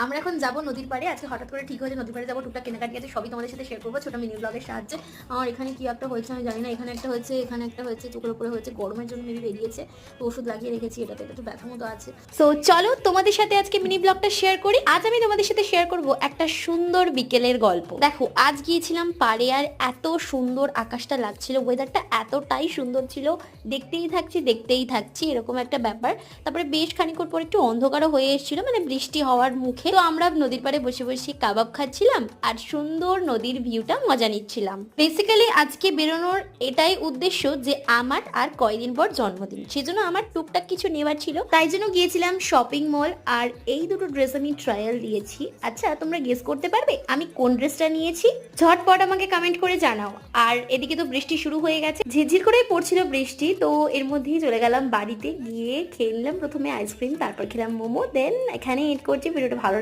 আমরা এখন যাবো নদীর পাড়ে। আজকে হঠাৎ করে ঠিক হয়েছে নদীর পাড়ে যাবো, টুকটাক কেনাকাটি আছে, সবই তোমাদের সাথে শেয়ার করবো ছোট মিনি ব্লগের সাহায্যে। আর এখানে কি একটা হয়েছে আমি জানি না, এখানে একটা হয়েছে, এখানে একটা হয়েছে, চোখের উপরে হয়েছে, গরমের জন্য মেবি বেরিয়েছে, তো ওষুধ লাগিয়ে রেখেছি। এটাতে এটা তো ব্যথা মতো আছে। সো চলো তোমাদের সাথে আজকে মিনি ব্লগটা শেয়ার করি। আজ আমি তোমাদের সাথে শেয়ার করব একটা সুন্দর বিকেলের গল্প। দেখো আজ গিয়েছিলাম পাড়ে, আর এত সুন্দর আকাশটা লাগছিল, ওয়েদারটা এতটাই সুন্দর ছিল, দেখতেই থাকছি এরকম একটা ব্যাপার। তারপরে বেশ খানিকক্ষণ পর একটু অন্ধকারও হয়ে এসেছিল, মানে বৃষ্টি হওয়ার মুখে। তো আমরা নদীর পাড়ে বসে বসে কাবাব খাচ্ছিলাম আর সুন্দর নদীর ভিউটা মজা নিচ্ছিলাম। বেসিক্যালি আজকে বেরোনোর এটাই উদ্দেশ্য যে আমার আর কয়দিন পর জন্মদিন, সেজন্য আমার টুকটাক কিছু নেওয়ার ছিল, তাই জন্য গিয়েছিলাম শপিং মল। আর এই দুটো ড্রেস আমি ট্রায়াল দিয়েছি। আচ্ছা তোমরা গেস করতে পারবে আমি কোন ড্রেসটা নিয়েছি? ঝটপট আমাকে কমেন্ট করে জানাও। আর এদিকে তো বৃষ্টি শুরু হয়ে গেছে, ঝিরঝির করেই পড়ছিল বৃষ্টি। তো এর মধ্যেই চলে গেলাম বাড়িতে, গিয়ে খেলাম প্রথমে আইসক্রিম, তারপর খেলাম মোমো, দেন এখানে এড করছি। ভিডিওটা ভালো